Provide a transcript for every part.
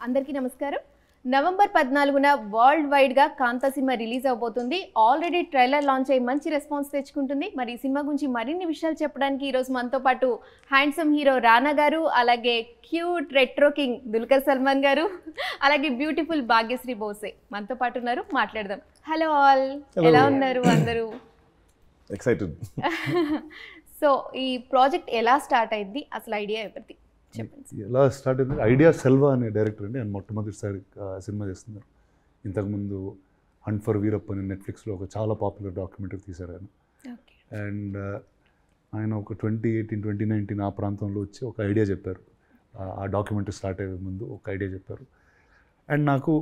అందరికీ నమస్కారం. నవంబర్ 14న వరల్డ్ వైడ్గా కాంతా సినిమా రిలీజ్ అవబోతుంది. ఆల్రెడీ ట్రైలర్ లాంచ్ అయ్యి మంచి రెస్పాన్స్ తెచ్చుకుంటుంది. మరి ఈ సినిమా గురించి మరిన్ని విషయాలు చెప్పడానికి ఈరోజు మనతో పాటు హ్యాండ్సమ్ హీరో రానా గారు, అలాగే cute retro king Dulquer Salman గారు, అలాగే బ్యూటిఫుల్ భాగ్యశ్రీ బోసే మనతో పాటు ఉన్నారు. మాట్లాడదాం. హలో ఆల్, ఎలా ఉన్నారు అందరూ? ఎక్సైటెడ్. సో ఈ ప్రాజెక్ట్ ఎలా స్టార్ట్ అయింది, అసలు ఐడియా ఎవరిది చెప్పండి. ఎలా స్టార్ట్ అయింది? ఐడియా సెల్వా అనే డైరెక్టర్ అండి. ఆయన మొట్టమొదటిసారి సినిమా చేస్తున్నారు. ఇంతకుముందు హంట్ ఫర్ వీరప్ప అని నెట్ఫ్లిక్స్లో ఒక చాలా పాపులర్ డాక్యుమెంటరీ తీశారు ఆయన. అండ్ ఆయన ఒక 2018, 2019 ఆ ప్రాంతంలో వచ్చి ఒక ఐడియా చెప్పారు. ఆ డాక్యుమెంటరీ స్టార్ట్ అయ్యే ముందు ఒక ఐడియా చెప్పారు. అండ్ నాకు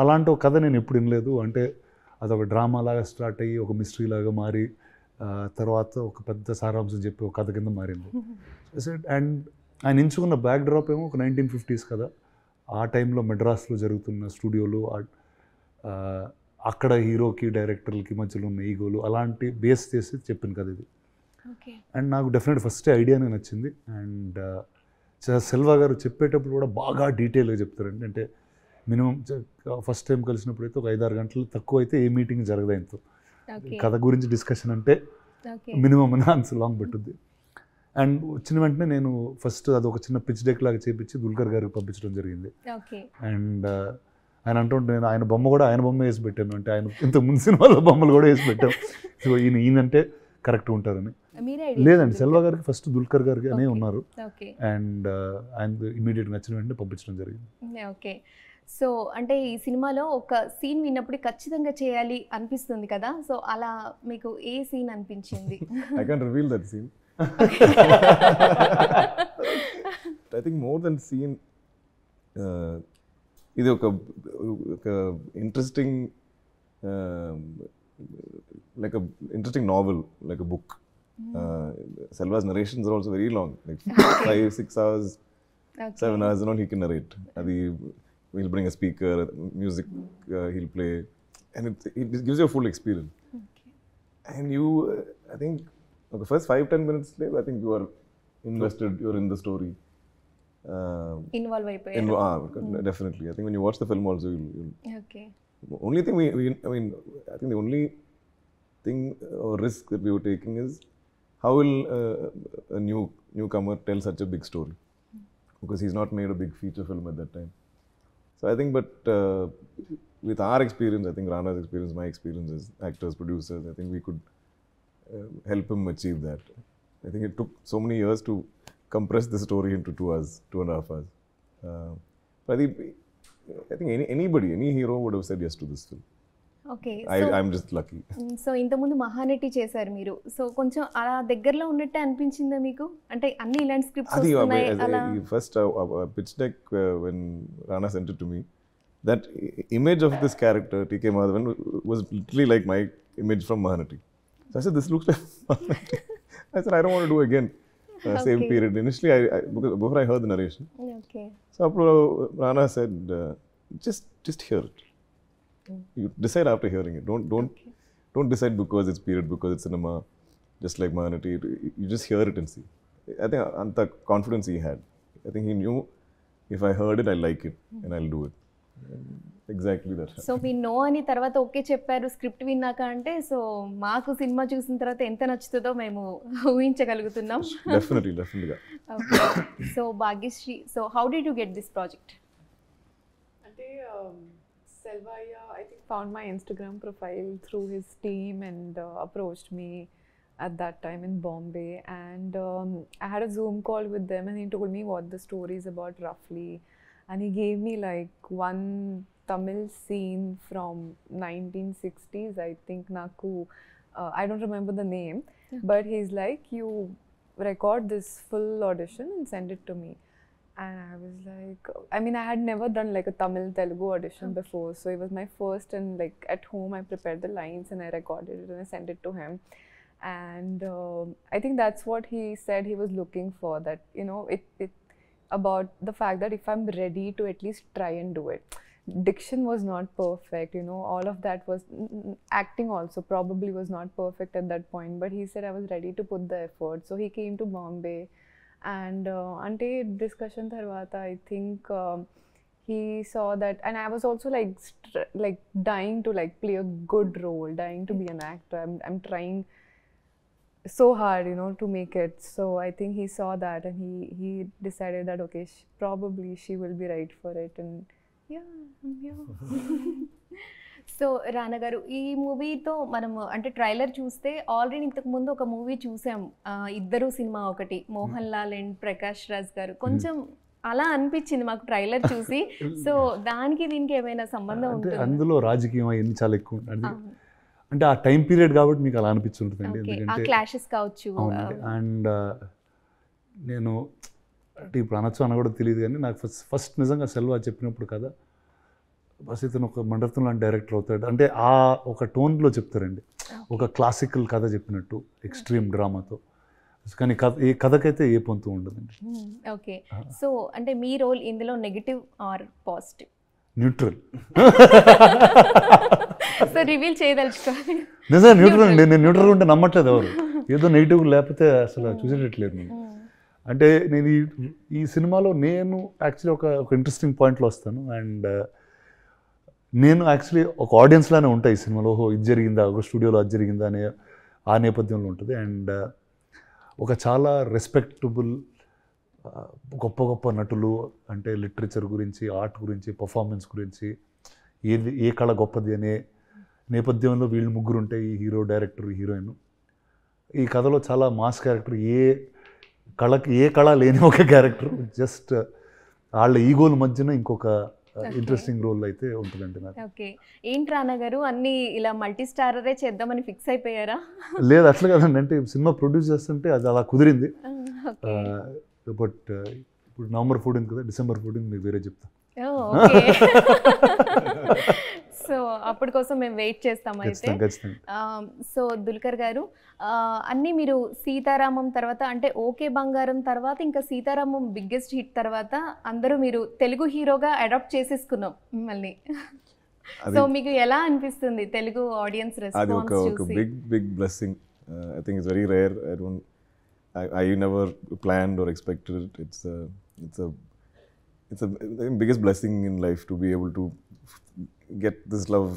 అలాంటి ఒక కథ నేను ఎప్పుడు వినలేదు. అంటే అదొక డ్రామా లాగా స్టార్ట్ అయ్యి ఒక మిస్టరీ లాగా మారి తర్వాత ఒక పెద్ద సారాంశం చెప్పి ఒక కథ కింద మారింది. అండ్ ఆయన ఎంచుకున్న బ్యాక్ డ్రాప్ ఏమో ఒక 1950s కదా. ఆ టైంలో మెడ్రాస్లో జరుగుతున్న స్టూడియోలు, అక్కడ హీరోకి డైరెక్టర్లకి మధ్యలో ఉన్న ఈగోలు, అలాంటి బేస్ చేసి చెప్పిన కదా ఇది. అండ్ నాకు డెఫినెట్ ఫస్ట్ ఐడియానే నచ్చింది. అండ్ సెల్వా గారు చెప్పేటప్పుడు కూడా బాగా డీటెయిల్గా చెప్తారండి. అంటే మినిమం ఫస్ట్ టైం కలిసినప్పుడు అయితే ఒక 5-6 గంటలు, తక్కువ అయితే ఏ మీటింగ్ జరగదు ఆయనతో. కథ గురించి డిస్కషన్ అంటే మినిమం అంత లాంగ్ పట్టుద్ది. అండ్ వచ్చిన వెంటనే నేను ఫస్ట్ అది ఒక చిన్న పిచ్ డెక్ లాగా చేపించి దుల్కర్ గారికి పంపించడం జరిగింది. అండ్ ఆయన అంటుంటే నేను ఆయన బొమ్మ వేసి పెట్టాను. అంటే ఆయన ఇంత ముందు సినిమాలో బొమ్మలు కూడా వేసి పెట్టాను. సో ఈయనంటే కరెక్ట్గా ఉంటారని. లేదండి, సెల్వా గారికి ఫస్ట్ దుల్కర్ గారికి అనే ఉన్నారు. అండ్ ఆయన ఇమీడియట్గా నచ్చిన వెంటనే పంపించడం జరిగింది. ఓకే. సో అంటే ఈ సినిమాలో ఒక సీన్ విన్నప్పుడు ఖచ్చితంగా చేయాలి అనిపిస్తుంది కదా. సో అలా మీకు ఏ సీన్ అనిపించింది? I can't reveal that scene. I think more than scene, ఇది ఒక interesting like a interesting novel, like a book. Selva's narrations are also very long, like 5-6 hours, 7 hours, and all he can narrate. Adi he'll bring a speaker, music he'll play, and it gives you a full experience. And you, I think the first 5-10 minutes, I think you are invested, you're in the story. Involve అయిపోయారు. Definitely. I think when you watch the film also, you'll okay. Only thing I think the only thing or risk that we were taking is how will a newcomer tell such a big story, because he's not made a big feature film at that time. So I think, but with our experience, I think Rana's experience, my experience as actors, producers, I think we could help him achieve that. I think it took so many years to compress the story into 2 hours, 2.5 hours. But I think any hero would have said yes to this film. Okay. I'm just lucky. So ఇంతకుముందు మహానటి చేశారు మీరు. So కొంచెం అలా దగ్గరలో ఉన్నట్టే అనిపించిందా మీకు? అంటే అన్ని ఇలాంటి స్క్రిప్ట్స్ వస్తున్నాయి అలా. First pitch deck when Rana sent it to me, that image of this character TK Madhavan was literally like my image from Mahanati. So I said, this looks like Mahanati. I said, I don't want to do again same period. Initially before I heard the narration. Okay. So Rana said, just hear it. You decide after hearing it. Don't decide because it's period, because it's cinema, just like Mahanati. You just hear it and see. I think anta confidence he had. I think he knew if I heard it, I like it and I'll do it. Exactly that. So మీ నో అని తర్వాత okay చెప్పారు script విన్నాక అంటే, so మాకు cinema చూసిన తర్వాత ఎంత నచ్చుతుందో మేము ఊహించగలుగుతున్నాం. Definitely. So Bhagyashree, so how did you get this project? అంటే Selva, I think, found my Instagram profile through his team and approached me at that time in Bombay. And I had a Zoom call with them and he told me what the story is about roughly. And he gave me like one Tamil scene from 1960s, I think, Naku. I don't remember the name, but he's like, you record this full audition and send it to me. And I was like, I mean, I had never done like a Tamil Telugu audition before, so it was my first, and like at home I prepared the lines and I recorded it and I sent it to him. And I think that's what he said he was looking for, that, you know, it about the fact that if I'm ready to at least try and do it. Diction was not perfect, you know, all of that was, acting also probably was not perfect at that point, but he said I was ready to put the effort. So he came to Bombay. And ante discussion tarvata, I think he saw that, and I was also like like dying to like play a good role, dying to be an actor. I'm trying so hard, you know, to make it. So I think he saw that, and he decided that okay, probably she will be right for it, and yeah, I'm here. So రానా గారు, ఈ మూవీతో మనము అంటే trailer చూస్తే already ఇంతకు ముందు ఒక movie చూసాం, ఇద్దరు సినిమా ఒకటి, మోహన్ లాల్ అండ్ ప్రకాష్ రాజ్ గారు. కొంచెం అలా అనిపించింది మాకు ట్రైలర్ చూసి. సో దానికి దీనికి ఏమైనా సంబంధం ఉంటుంది? అందులో రాజకీయం అవన్నీ చాలా ఎక్కువ ఉంటుంది, అంటే ఆ టైం పీరియడ్ కాబట్టి మీకు అలా అనిపిస్తుంటుందండి. ఎందుకంటే క్లాషెస్ కావచ్చు. అండ్ నేను అంటే ఇప్పుడు అనొచ్చు అన్న కూడా తెలియదు, కానీ నాకు ఫస్ట్ నిజంగా సెల్వా చెప్పినప్పుడు కదా, బస్ ఇతను ఒక మండపం లాంటి డైరెక్టర్ అవుతాడు అంటే ఆ ఒక టోన్లో చెప్తారండి, ఒక క్లాసికల్ కథ చెప్పినట్టు ఎక్స్ట్రీమ్ డ్రామాతో. కానీ ఏ కథకైతే ఏ పొంతు ఉండదండి. ఓకే, సో అంటే మీ రోల్ ఇందులో negative or positive? Neutral. So రివీల్ చేయదలుచుకోవాలి. నిజంగా న్యూట్రల్ అండి. నేను న్యూట్రల్ ఉంటే నమ్మట్లేదు ఎవరు, ఏదో నెగిటివ్ లేకపోతే అసలు చూసేటట్లేదు నేను. అంటే నేను ఈ సినిమాలో నేను యాక్చువల్లీ ఒక ఇంట్రెస్టింగ్ పాయింట్లో వస్తాను. అండ్ నేను యాక్చువల్లీ ఒక ఆడియన్స్లానే ఉంటాయి ఈ సినిమాలో. ఓహో ఇది జరిగిందా, ఒక స్టూడియోలో అది జరిగిందా అనే ఆ నేపథ్యంలో ఉంటుంది. అండ్ ఒక చాలా రెస్పెక్టబుల్ గొప్ప గొప్ప నటులు, అంటే లిటరేచర్ గురించి, ఆర్ట్ గురించి, పర్ఫార్మెన్స్ గురించి, ఏ కళ గొప్పది అనే నేపథ్యంలో వీళ్ళు ముగ్గురు ఉంటాయి, ఈ హీరో, డైరెక్టర్, హీరోయిన్. ఈ కథలో చాలా మాస్ క్యారెక్టర్, ఏ కళ లేని ఒక క్యారెక్టర్, జస్ట్ వాళ్ళ ఈగోల మధ్యన ఇంకొక ఇంట్రెస్టింగ్ రోల్ అయితే ఉంటుందండి నాకు. ఓకే, ఏంటి రానా గారు అన్ని ఇలా మల్టీ స్టారరే చేద్దామని ఫిక్స్ అయిపోయారా? లేదు అట్లా కదండి, అంటే సినిమా ప్రొడ్యూస్ చేస్తుంటే అది అలా కుదిరింది. బట్ ఇప్పుడు November 14 కదా, December 14 మీకు వేరే చెప్తా. సో అప్పటి కోసం మేము వెయిట్ చేస్తాం అయితే. సో దుల్కర్ గారు, అన్నీ మీరు సీతారామం తర్వాత అంటే ఓకే బంగారం తర్వాత ఇంకా సీతారామం బిగ్గెస్ట్ హిట్ తర్వాత అందరూ మీరు తెలుగు హీరోగా అడాప్ట్ చేసేసుకున్నాం మిమ్మల్ని. సో మీకు ఎలా అనిపిస్తుంది తెలుగు ఆడియన్స్ రెస్పాన్స్ చూసి? అది ఒక big blessing. I think it's very rare. I never planned or expected it. It's the biggest blessing in life to be able to get this love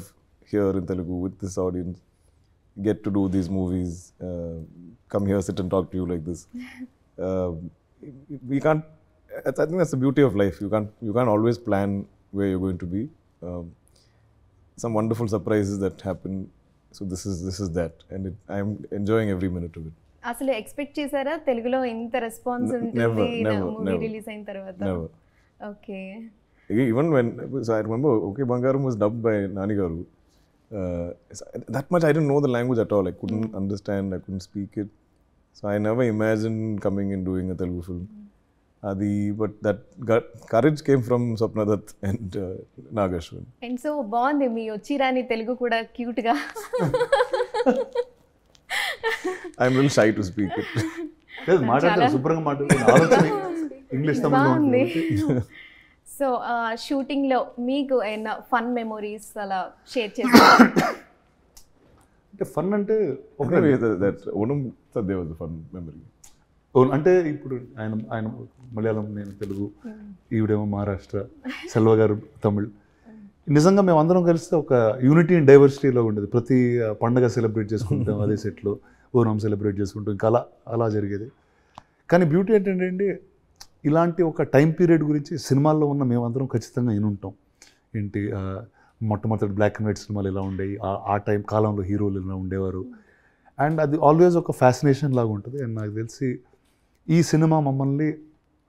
here in Telugu with this audience, get to do these movies, come here, sit and talk to you like this. We can't. I think that's the beauty of life. You can't always plan where you're going to be. Some wonderful surprises that happen. So this is that, and I'm enjoying every minute of it. అసలు expect చేశారా తెలుగులో ఇంత response ఉంటుంది movie release అయిన తర్వాత? Okay. Even when, so I remember Okay Bangaram was dubbed by Nani Garu. That much I didn't know the language at all. I couldn't understand, I couldn't speak it. So I never imagined coming and doing a Telugu film. But that courage came from Swapna Dutt and Nagashwan. And so బాగుంది మీ వచ్చిరాని తెలుగు కూడా cute గా. I'm a little shy to speak it. మాట్లాడతారు శుభ్రంగా మాట్లాడుతున్నారు, English తమిళ. So షూటింగ్లో మీకు ఏమైనా fun memories అలా షేర్ చేస్తారు? అంటే ఫన్ అంటే ఓనం సద్దే వాజ్ ఫన్ మెమరీ. అంటే ఇప్పుడు ఆయన మలయాళం, నేను తెలుగు, ఈవిడేమో మహారాష్ట్ర, సెల్వ గారు తమిళ్. నిజంగా మేము అందరం కలిస్తే ఒక యూనిటీ అండ్ డైవర్సిటీలో ఉండేది. ప్రతి పండగ సెలబ్రేట్ చేసుకుంటాం అదే సెట్లో, ఓనం సెలబ్రేట్ చేసుకుంటాం, ఇంకా అలా జరిగేది. కానీ బ్యూటీ ఏంటంటే ఇలాంటి ఒక టైం పీరియడ్ గురించి సినిమాల్లో ఉన్న మేమందరం ఖచ్చితంగా వినుంటాం. ఏంటి మొట్టమొదటి బ్లాక్ అండ్ వైట్ సినిమాలు ఎలా ఉండేవి, ఆ టైం కాలంలో హీరోలు ఎలా ఉండేవారు. అండ్ అది ఆల్వేస్ ఒక ఫ్యాసినేషన్ లాగా ఉంటుంది. అండ్ నాకు తెలిసి ఈ సినిమా మమ్మల్ని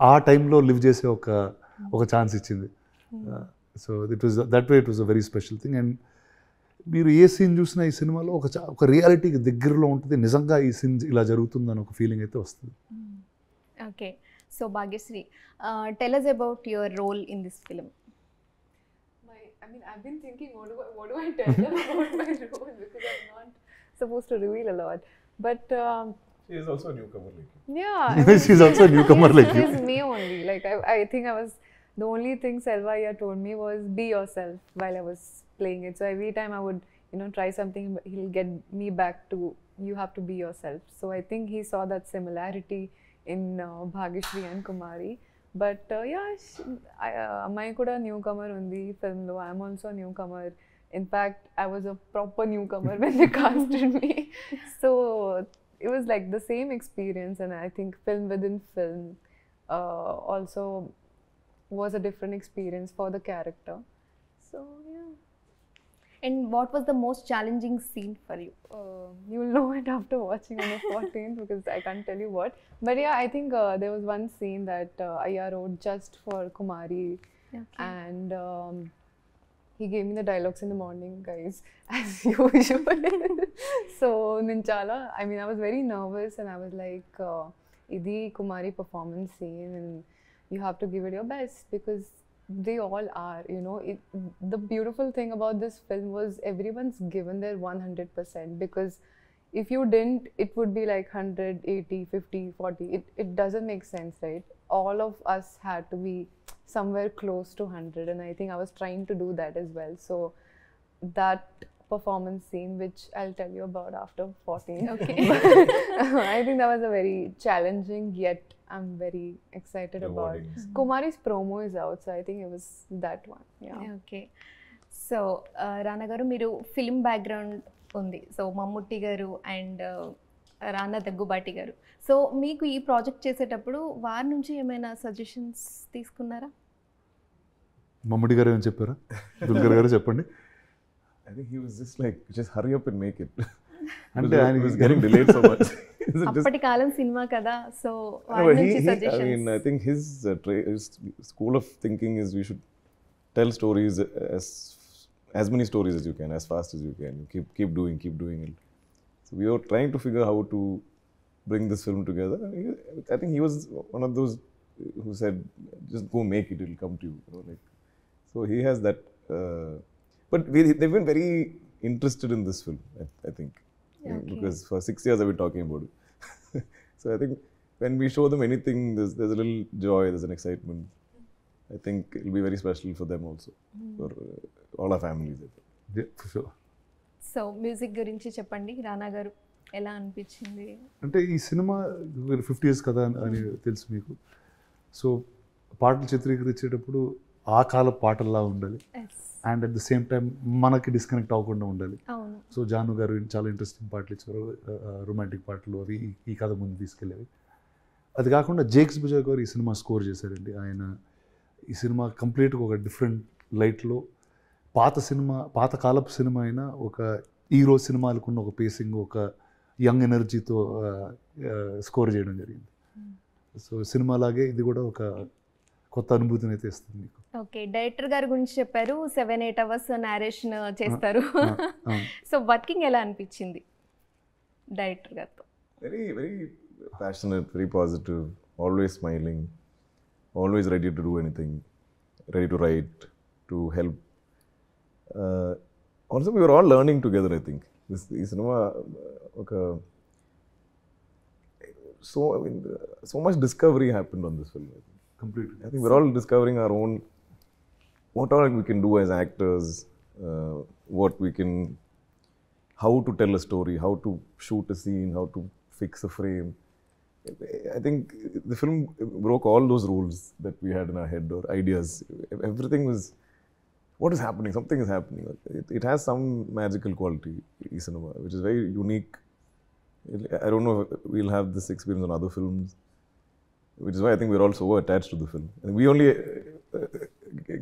ఆ టైంలో లివ్ చేసే ఒక ఛాన్స్ ఇచ్చింది. So that way it was a very special thing. And మీరు ఏ సీన్ చూసినా ఈ సినిమాలో ఒక రియాలిటీకి దగ్గరలో ఉంటుంది. నిజంగా ఈ సీన్ ఇలా జరుగుతుందని ఒక ఫీలింగ్ అయితే వస్తుంది. Okay, so Bhagyashree, tell us about your role in this film. I've been thinking, what do I tell them about my role, because I'm not supposed to reveal a lot. But she is also a newcomer like you. Yeah, she's also a newcomer like you. She's me only. Like I think the only thing Selva told me was be yourself while I was playing it. So every time I would, try something, he'll get me back to you have to be yourself. So I think he saw that similarity in Bhagyashree and Kumari. But yeah, Amai kuda newcomer undi film lo. I'm also a newcomer. In fact, I was a proper newcomer when they casted me. So it was like the same experience, and I think film within film also was a different experience for the character. So yeah. And what was the most challenging scene for you? You'll know it after watching on the 14th because I can't tell you what. But yeah, I think there was one scene that Ayya wrote just for Kumari, and he gave me the dialogues in the morning, guys, as usual. So Ninchala, I mean, I was very nervous, and I was like, "Idi Kumari performance scene, and you have to give it your best because they all are, you know." The beautiful thing about this film was everyone's given their 100% because if you didn't, it would be like 100, 80, 50, 40. It doesn't make sense, right? All of us had to be somewhere close to 100, and I think I was trying to do that as well. So that performance scene, which I'll tell you about after 14. Okay. I think that was a very challenging, yet I'm very excited about. Rewarding. Kumari's promo is out, so I think it was that one. Yeah. Okay so రానా గారు మీరు film background ఉంది, so Mammootty గారు and రానా దగ్గుబాటి గారు, so మీకు ఈ project చేసేటప్పుడు వారి నుంచి ఏమైనా సజెషన్స్ తీసుకున్నారా? మమ్మడి గారు ఏమని చెప్పారా? దుల్కర్ గారు చెప్పండి. I think he was just like, just hurry up and make it. అంటే He was getting delayed so much. Is it just- అప్పటి కాలం సినిమా కదా, సో No, వారి but నుంచి I suggestions. mean, I think his school of thinking is we should tell stories as many stories as you can, as fast as you can. You keep doing it. So we were trying to figure how to bring this film together. I think he was one of those who said, just go make it, it'll come to you. You know, like, so he has that. But they've been very interested in this film, I think. Okay. Because for 6 years I've been talking about it. So I think when we show them anything, there's a little joy, there's an excitement. I think it'll be very special for them also, for all our families. I think. For sure. So music గురించి చెప్పండి రానా గారు, ఎలా అనిపించింది? అంటే ఈ cinema 50 years కదా అని తెలుసు మీకు. సో పాటలు చిత్రీకరించేటప్పుడు ఆ కాల పాటల్లా ఉండాలి, and at the same time మనకి డిస్కనెక్ట్ అవ్వకుండా ఉండాలి. అవును. సో జాను గారు చాలా ఇంట్రెస్టింగ్ పాటలు ఇచ్చారు, రొమాంటిక్ పాటలు, అవి ఈ కథ ముందు తీసుకెళ్ళేవి. అది కాకుండా జేక్స్ బుజా గారు ఈ సినిమా స్కోర్ చేశారండి. ఆయన ఈ సినిమా కంప్లీట్గా ఒక డిఫరెంట్ లైట్లో పాత కాలపు సినిమా అయినా ఒక హీరో సినిమాలకున్న ఒక పేసింగ్, ఒక యంగ్ ఎనర్జీతో స్కోర్ చేయడం జరిగింది. సో సినిమాలాగే ఇది కూడా ఒక కొత్త అనుభూతిని అయితే ఇస్తుంది మీకు. ఓకే, డైరెక్టర్ గారి గురించి చెప్పారు, 7-8 hours నేరేషన్ చేస్తారు. సో వర్కింగ్ ఎలా అనిపించింది డైరెక్టర్ గారితో? Very, very passionate, very positive, always smiling, always ready to do anything, ready to write, to help. Also, we were all learning together, I think. This cinema, so much discovery happened on this film. Completely. I think we're all discovering our own, what all we can do as actors, what we can, how to tell a story, how to shoot a scene, how to fix a frame. I think the film broke all those rules that we had in our head or ideas. Everything was, what is happening? Something is happening. It has some magical quality, e-cinema, which is very unique. I don't know if we'll have this experience on other films, which is why I think we're all so attached to the film. And we only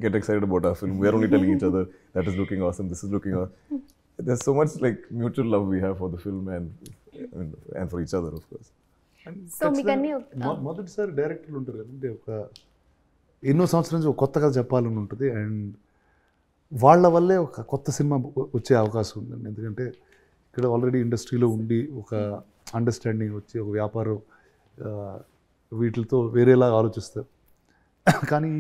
get excited about our film. We're only telling each other, that is looking awesome, this is looking awesome. There's so much like mutual love we have for the film and for each other, of course. So మీకు అన్ని మొదటిసారి డైరెక్టర్లు ఉంటారు కదంటే, ఒక ఎన్నో సంవత్సరాల నుంచి ఒక కొత్త కథ చెప్పాలని ఉంటుంది, అండ్ వాళ్ళ వల్లే ఒక కొత్త సినిమా వచ్చే అవకాశం ఉందండి. ఎందుకంటే ఇక్కడ ఆల్రెడీ ఇండస్ట్రీలో ఉండి ఒక అండర్స్టాండింగ్ వచ్చి ఒక వ్యాపారం వీటితో వేరేలా ఆలోచిస్తారు. కానీ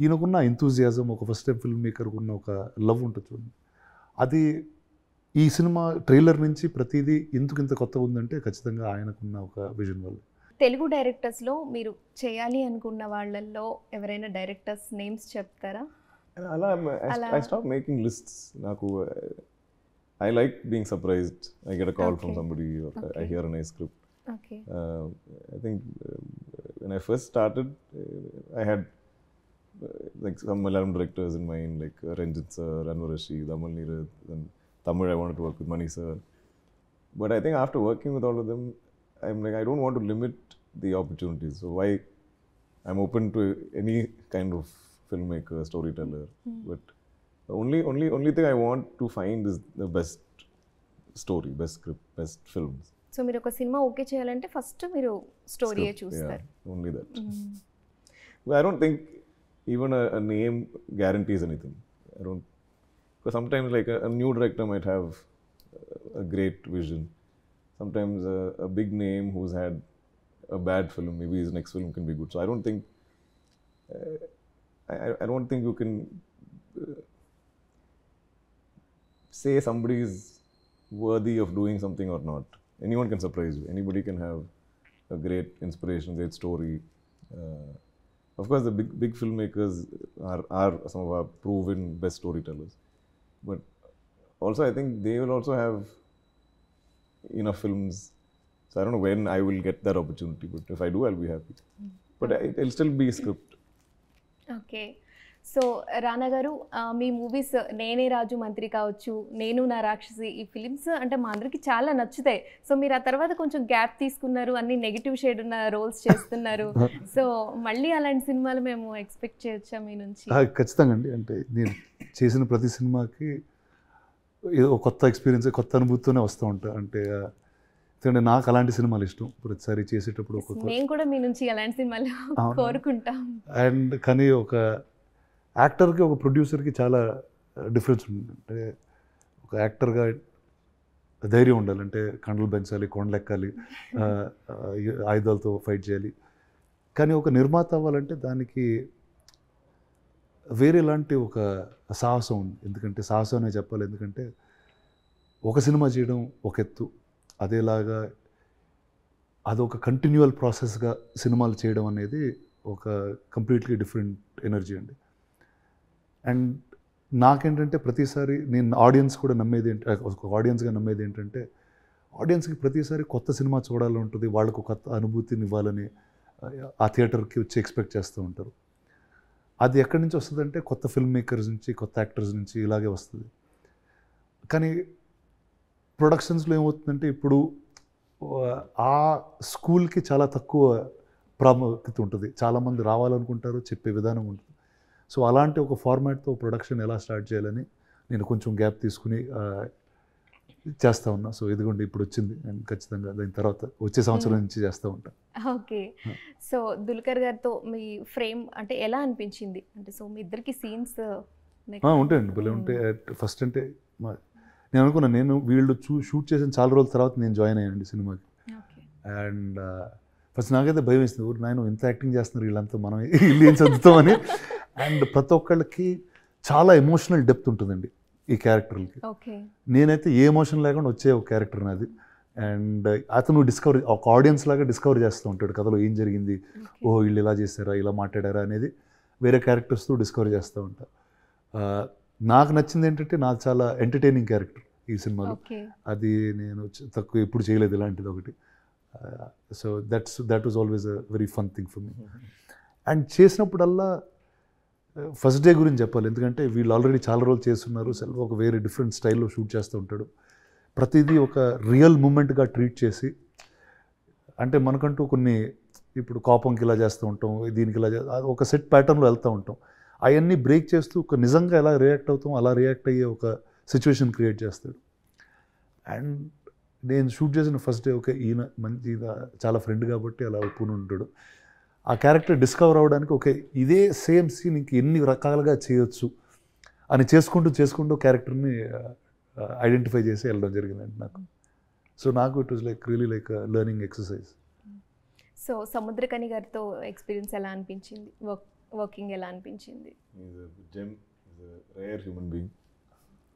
ఈయనకున్న ఎంతూజియాజం, ఒక ఫస్ట్ టైం ఫిల్మ్ మేకర్కు ఉన్న ఒక లవ్ ఉంటుంది చూడండి, అది ఈ సినిమా ట్రైలర్ నుంచి ప్రతిదీ ఎందుకు ఇంత కొత్తగా ఉందంటే ఖచ్చితంగా ఆయనకున్న ఒక విజన్ వల్ల. తెలుగు డైరెక్టర్స్లో మీరు చేయాలి అనుకున్న వాళ్ళల్లో ఎవరైనా డైరెక్టర్స్ నేమ్స్ చెప్తారా? I stopped making lists. I like being surprised. I get a call from somebody, or I hear a nice script. Okay. I think when I first started, I had like some Malayalam directors in mind, like Ranjit sir, Anwar Rashid, Amal Neerath, and Tamil. I wanted to work with Mani sir. But I think after working with all of them, I'm like, I don't want to limit the opportunities. So why? I'm open to any kind of filmmaker, storyteller. But the only thing I want to find is the best story, best script, best films. So మీరు ఒక cinema okay చేయాలంటే first మీరు స్టోరీయే Script, చూస్తారు. yeah, only that. But I don't think even a name guarantees anything. I don't, because sometimes like a new director might have a great vision. Sometimes a big name who's had a bad film, maybe his next film can be good. So I don't think I don't think you can say somebody is worthy of doing something or not. Anyone can surprise you. Anybody can have a great inspiration, great story. Of course, the big filmmakers are some of our proven best storytellers. But also, I think they will also have enough films. So I don't know when I will get that opportunity, but if I do, I'll be happy. But it'll still be a script. Okay. So రానా గారు, మీ movies నేనే రాజు మంత్రి కావచ్చు, నేను నా రాక్షసి, ఈ films అంటే మా అందరికి చాలా నచ్చుతాయి. సో మీరు ఆ తర్వాత కొంచెం గ్యాప్ తీసుకున్నారు, అన్ని నెగిటివ్ షేడ్ ఉన్న రోల్స్ చేస్తున్నారు. సో మళ్ళీ అలాంటి సినిమాలు మేము ఎక్స్పెక్ట్ చేయొచ్చా మీ నుంచి? ఖచ్చితంగా అండి. అంటే నేను చేసిన ప్రతి సినిమాకి ఏదో కొత్త ఎక్స్పీరియన్స్, కొత్త అనుభూతితోనే వస్తూ ఉంటా. అంటే ఎందుకంటే నాకు అలాంటి సినిమాలు ఇష్టం. ప్రతిసారి చేసేటప్పుడు ఒక మేము కూడా మీ నుంచి అలాంటి సినిమాలు కోరుకుంటాం. అండ్ కానీ ఒక యాక్టర్కి ఒక ప్రొడ్యూసర్కి చాలా డిఫరెన్స్ ఉంటుంది. అంటే ఒక యాక్టర్గా ధైర్యం ఉండాలి. అంటే కండలు పెంచాలి, కొండలెక్కాలి, ఆయుధాలతో ఫైట్ చేయాలి. కానీ ఒక నిర్మాత అవ్వాలంటే దానికి వేరేలాంటి ఒక సాహసం ఉంది. ఎందుకంటే సాహసం అనే చెప్పాలి. ఎందుకంటే ఒక సినిమా చేయడం ఒక ఎత్తు, అదేలాగా అదొక కంటిన్యూవల్ ప్రాసెస్గా సినిమాలు చేయడం అనేది ఒక కంప్లీట్లీ డిఫరెంట్ ఎనర్జీ అండి. అండ్ నాకేంటంటే ప్రతిసారి నేను ఆడియన్స్ కూడా నమ్మేది ఒక ఆడియన్స్గా నమ్మేది ఏంటంటే ఆడియన్స్కి ప్రతిసారి కొత్త సినిమా చూడాలని ఉంటుంది, వాళ్ళకు కొత్త అనుభూతిని ఇవ్వాలని ఆ థియేటర్కి వచ్చి ఎక్స్పెక్ట్ చేస్తూ ఉంటారు. అది ఎక్కడి నుంచి వస్తుందంటే కొత్త ఫిల్మ్ మేకర్స్ నుంచి, కొత్త యాక్టర్స్ నుంచి ఇలాగే వస్తుంది. కానీ ప్రొడక్షన్స్లో ఏమవుతుందంటే ఇప్పుడు ఆ స్కూల్కి చాలా తక్కువ ప్రాముఖ్యత ఉంటుంది. చాలామంది రావాలనుకుంటారు, చెప్పే విధానం ఉంటుంది. సో అలాంటి ఒక ఫార్మాట్తో ప్రొడక్షన్ ఎలా స్టార్ట్ చేయాలని నేను కొంచెం గ్యాప్ తీసుకుని చేస్తూ ఉన్నా. సో ఇదిగోండి ఇప్పుడు వచ్చింది. అండ్ ఖచ్చితంగా దాని తర్వాత వచ్చే సంవత్సరం నుంచి చేస్తూ ఉంటాను. ఓకే. సో దుల్కర్ గారితో మీ ఫ్రేమ్ అంటే ఎలా అనిపించింది? అంటే సో మీ ఇద్దరికి సీన్స్ ఉంటాయండి, భలే ఉంటాయి. ఫస్ట్ అంటే నేను అనుకున్నాను, నేను వీళ్ళు షూట్ చేసిన చాలా రోజుల తర్వాత నేను జాయిన్ అయ్యానండి సినిమాకి. అండ్ ఫస్ట్ నాకైతే భయం వేసింది, ఊరు నాయన ఇంత యాక్టింగ్ చేస్తున్నారు వీళ్ళంతా, మనం ఇల్లు ఏం చదువుతామని. అండ్ ప్రతి ఒక్కళ్ళకి చాలా ఎమోషనల్ డెప్త్ ఉంటుందండి ఈ క్యారెక్టర్లకి. నేనైతే ఏ ఎమోషన్ లేకుండా వచ్చే ఒక క్యారెక్టర్ నాది. అండ్ అతను ఒక ఆడియన్స్ లాగా డిస్కవర్ చేస్తూ ఉంటాడు కథలో ఏం జరిగింది, ఓహో వీళ్ళు ఇలా చేశారా, ఇలా మాట్లాడారా అనేది వేరే క్యారెక్టర్స్తో డిస్కవర్ చేస్తూ ఉంటా. నాకు నచ్చింది ఏంటంటే నాకు చాలా ఎంటర్టైనింగ్ క్యారెక్టర్ ఈ సినిమాలో. అది నేను తక్కువ ఎప్పుడు చేయలేదు ఇలాంటిది ఒకటి. So that was always a very fun thing for me. And చేసినప్పుడల్లా ఫస్ట్ డే గురించి చెప్పాలి, ఎందుకంటే వీళ్ళు ఆల్రెడీ చాలా రోజులు చేస్తున్నారు. సెల్వ ఒక వేరే డిఫరెంట్ స్టైల్లో షూట్ చేస్తూ ఉంటాడు. ప్రతిదీ ఒక రియల్ మూమెంట్గా ట్రీట్ చేసి, అంటే మనకంటూ కొన్ని ఇప్పుడు కోపంకి ఇలా చేస్తూ ఉంటాం, దీనికి ఇలా ఒక సెట్ ప్యాటర్న్లో వెళ్తూ ఉంటాం. అవన్నీ బ్రేక్ చేస్తూ ఒక నిజంగా ఎలా రియాక్ట్ అవుతాం అలా రియాక్ట్ అయ్యే ఒక సిచ్యువేషన్ క్రియేట్ చేస్తాడు. అండ్ నేను షూట్ చేసిన ఫస్ట్ డే ఓకే ఈయన మంచి చాలా ఫ్రెండ్ కాబట్టి అలా ఒప్పుకుని ఉంటాడు. ఆ క్యారెక్టర్ డిస్కవర్ అవ్వడానికి ఓకే ఇదే సేమ్ సీన్ ఇంక ఎన్ని రకాలుగా చేయొచ్చు అని చేసుకుంటూ క్యారెక్టర్ని ఐడెంటిఫై చేసి వెళ్ళడం జరిగిందండి నాకు. సో నాకు it was like really like learning exercise. So Samuthirakani గారితో ఎక్స్పీరియన్స్ ఎలా అనిపించింది, వర్కింగ్ ఎలా అనిపించింది? He's a gem, he's a rare human being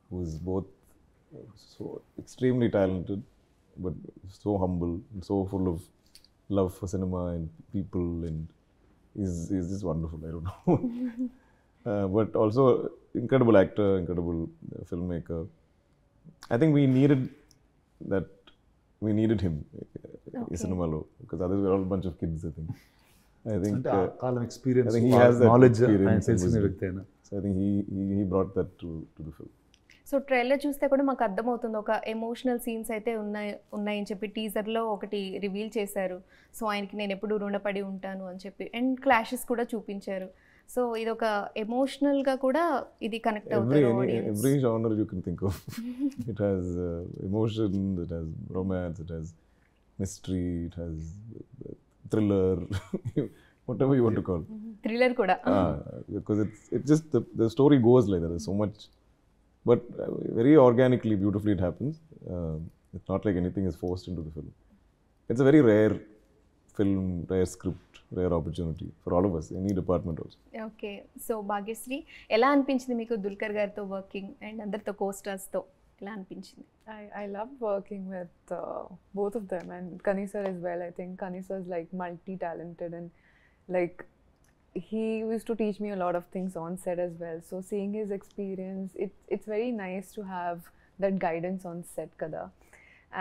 who is both so extremely talented but so humble and so full of love for cinema and people, and he's just wonderful. I don't know. But also incredible actor, incredible filmmaker. I think we needed that we needed him Okay. in cinema lo, because others were all a bunch of kids, I think. I think అంటే ఆ కాలం experience I think he has that knowledge experience ఆయన and తెలిసిన wisdom. వ్యక్తి అయినా. so I think he brought that to the film. So trailer చూస్తే కూడా మాకు అర్థమవుతుంది ఒక ఎమోషనల్ సీన్స్ అయితే ఉన్నాయని చెప్పి టీజర్లో ఒకటి రివీల్ చేశారు. సో ఆయనకి నేను ఎప్పుడు రుణపడి ఉంటాను అని చెప్పి అండ్ క్లాషెస్ కూడా చూపించారు. సో ఇది ఒక ఎమోషనల్గా కూడా ఇది కనెక్ట్ అవుతారు audience. Every genre you can think of. It has emotion, it has romance, it has mystery, it has thriller, whatever you want to call. Thriller కూడా. Because it's just the story goes like that. There's so much, but very organically, beautifully it happens. It's not like anything is forced into the film. It's a very rare film, rare script, rare opportunity for all of us, any department also. Okay. So Bhagyashree ఎలా అనిపించింది మీకు దుల్కర్ గారితో working and అందరితో కోస్టార్స్తో ఎలా అనిపించింది? I love working with both of them and Kani sir as well. I think Kani sir is like multi-talented and like he used to teach me a lot of things on set as well. So seeing his experience, it's very nice to have that guidance on set kada.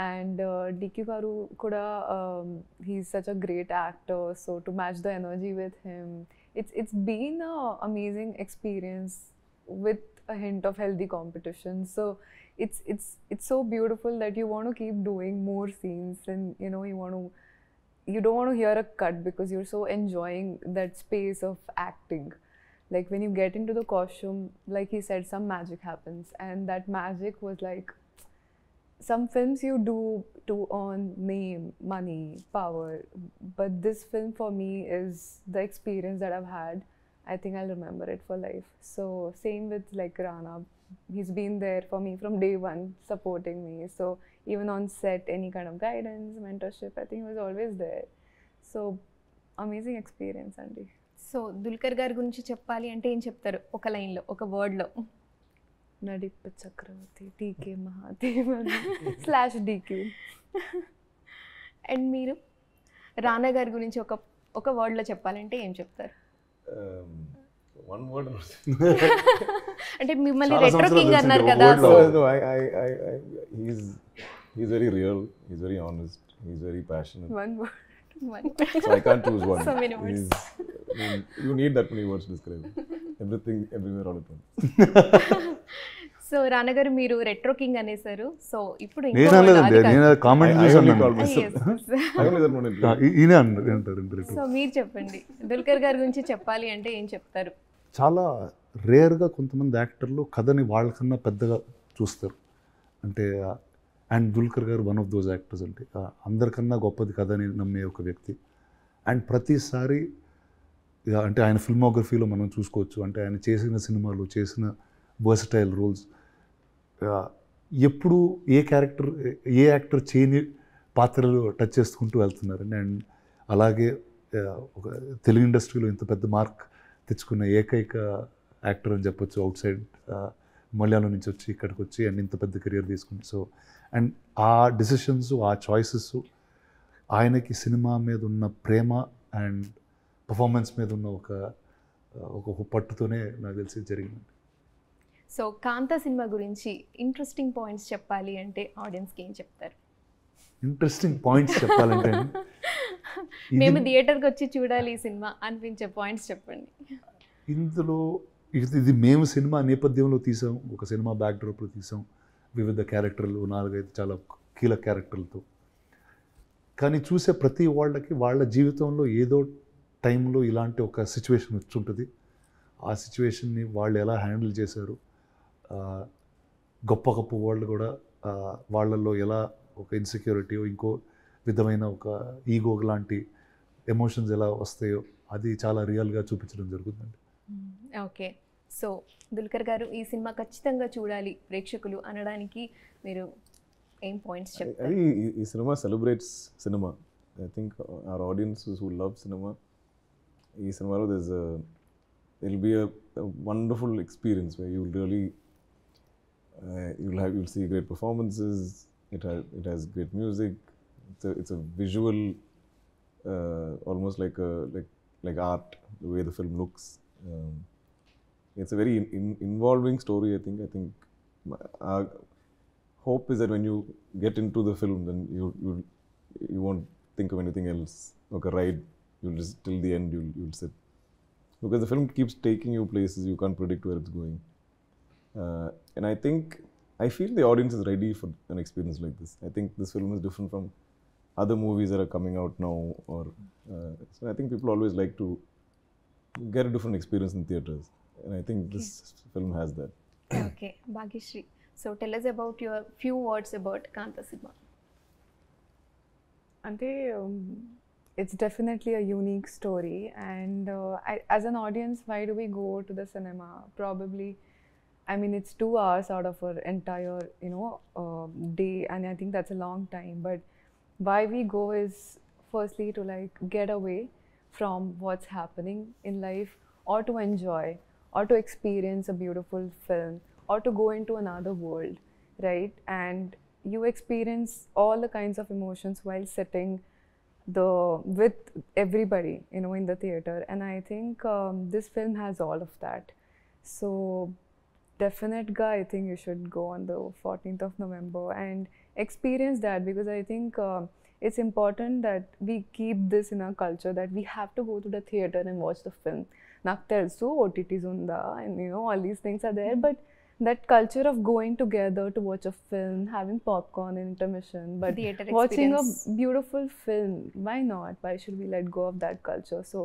And DQ Garu kuda, he's such a great actor. So to match the energy with him, it's been a amazing experience with a hint of healthy competition. So it's so beautiful that you want to keep doing more scenes, and you know you don't want to hear a cut because you're so enjoying that space of acting. Like when you get into the costume, like he said, some magic happens, and that magic was like some films you do to earn name, money, power, but this film for me is the experience that I've had. I think I'll remember it for life. So same with like Rana, he's been there for me from day one, supporting me. So even on set, any kind of guidance, mentorship, I think he was always there. So amazing experience, Andy. So Dulquer గారి గురించి చెప్పాలి అంటే ఏం చెప్తారు ఒక లైన్లో, ఒక వర్డ్లో? నడిప్ప చక్రవర్తి, టీకే Mahadevan / DQ. And మీరు రానా గారి గురించి ఒక వర్డ్లో చెప్పాలంటే ఏం చెప్తారు? One word. అంటే మిమ్మల్ని చాలా రెట్రో సంవత్సరాలు కింగ్ అన్నారు తెలిసింది, కదా. ఒక సో word లో. No, he's very real. He's very honest. He's very passionate. One word. So I can't choose one. So many words. You need that many words to describe him. Everything, everywhere, all at once. So రానా గారు మీరు retro king అనేసారు. So ఇప్పుడు నేను అనలేదండి, నేను comment I only call చేశాను. myself. I only that one. ఈయనే అంటారు. So మీరు చెప్పండి, దుల్కర్ గారి గురించి చెప్పాలి అంటే ఏం చెప్తారు? చాలా రేర్గా కొంతమంది యాక్టర్లు కథని వాళ్ళకన్నా పెద్దగా చూస్తారు. అంటే అండ్ దుల్కర్ గారు వన్ ఆఫ్ దోస్ యాక్టర్స్. అంటే అందరికన్నా గొప్పది కథని నమ్మే ఒక వ్యక్తి. అండ్ ప్రతిసారి అంటే ఆయన ఫిల్మోగ్రఫీలో మనం చూసుకోవచ్చు. అంటే ఆయన చేసిన సినిమాలు, చేసిన వర్సటైల్ రోల్స్, ఎప్పుడు ఏ యాక్టర్ చేయని పాత్రలు టచ్ చేసుకుంటూ వెళ్తున్నారండి. అండ్ అలాగే ఒక తెలుగు ఇండస్ట్రీలో ఇంత పెద్ద మార్క్ తెచ్చుకున్న ఏకైక యాక్టర్ అని చెప్పొచ్చు. అవుట్ సైడ్ మలయాళం నుంచి వచ్చి ఇక్కడికి వచ్చి అండ్ ఇంత పెద్ద కెరియర్ తీసుకుని. సో అండ్ ఆ డిసిషన్స్, ఆ చాయిసెస్, ఆయనకి సినిమా మీద ఉన్న ప్రేమ అండ్ పర్ఫార్మెన్స్ మీద ఉన్న ఒక పట్టుతోనే నాకు తెలిసి జరిగింది. సో కాంతా సినిమా గురించి ఇంట్రెస్టింగ్ పాయింట్స్ చెప్పాలి అంటే ఆడియన్స్కి ఏం చెప్తారు? ఇంట్రెస్టింగ్ పాయింట్స్ చెప్పాలంటే మేము థియేటర్కి వచ్చి చూడాలి ఈ సినిమా అనిపించే పాయింట్స్ చెప్పండి. ఇందులో ఇది మేము సినిమా నేపథ్యంలో తీసాం, ఒక సినిమా బ్యాక్డ్రాప్లో తీసాం, వివిధ క్యారెక్టర్లు, 4-5 చాలా కీలక క్యారెక్టర్లతో. కానీ చూసే ప్రతి వాళ్ళ జీవితంలో ఏదో టైంలో ఇలాంటి ఒక సిచ్యువేషన్ వచ్చి ఉంటుంది. ఆ సిచ్యువేషన్ని వాళ్ళు ఎలా హ్యాండిల్ చేశారు, గొప్ప వాళ్ళు కూడా వాళ్ళల్లో ఎలా ఒక ఇన్సెక్యూరిటీ, ఇంకో విధమైన ఒక ఈగో లాంటి ఎమోషన్స్ ఎలా వస్తాయో అది చాలా రియల్గా చూపించడం జరుగుతుందండి. ఓకే. సో దుల్కర్ గారు ఈ సినిమా ఖచ్చితంగా చూడాలి ప్రేక్షకులు అనడానికి మీరు ఏం పాయింట్స్ చెప్తారు? ఈ cinema celebrates cinema. I think our audiences who love cinema, ఈ సినిమాలో there'll be a wonderful experience where you'll really you'll see great performances. It has great music. It's a visual, almost like art, the way the film looks. It's a very involving story. I think hope is that when you get into the film, then you won't think of anything else. Like a ride, you'll just till the end you'll sit, because the film keeps taking you places you can't predict where it's going. And I feel the audience is ready for an experience like this. I think this film is different from other movies that are coming out now, or so I think people always like to get a different experience in theaters, and I think this film has that. Okay, Bhagyashree. So tell us about your few words about Kanta cinema. Ante, it's definitely a unique story, and as an audience, why do we go to the cinema? Probably, I mean, it's 2 hours out of our entire, day, and I think that's a long time. But why we go is firstly to like get away from what's happening in life, or to enjoy, or to experience a beautiful film, or to go into another world, right? And you experience all the kinds of emotions while sitting with everybody, in the theater. And I think this film has all of that. So definite guy, I think you should go on the 14th of November and experience that, because I think it's important that we keep this in our culture, that we have to go to the theater and watch the film. నాకు తెలుసు OTTs ఉందా, and all these things are there, but that culture of going together to watch a film, having popcorn in intermission, but Theater watching a experience. beautiful film, why not? Why should we let go of that culture? So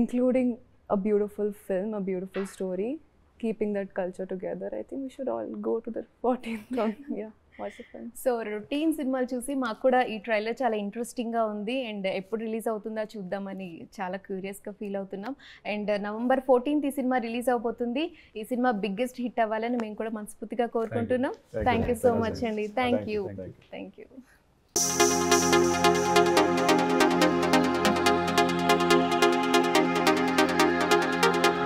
including a beautiful film, a beautiful story, keeping that culture together, I think we should all go to the 14th one. Yeah, watch the film. So routine సినిమాలు చూసి మాకు కూడా ఈ trailer చాలా ఇంట్రెస్టింగ్గా ఉంది, and ఎప్పుడు release అవుతుందా చూద్దామని చాలా క్యూరియస్గా ఫీల్ అవుతున్నాం. అండ్ November 14th ఈ సినిమా రిలీజ్ అవబోతుంది. ఈ సినిమా బిగ్గెస్ట్ హిట్ అవ్వాలని మేము కూడా మనస్ఫూర్తిగా కోరుకుంటున్నాం. థ్యాంక్ యూ సో మచ్ అండి. Thank you.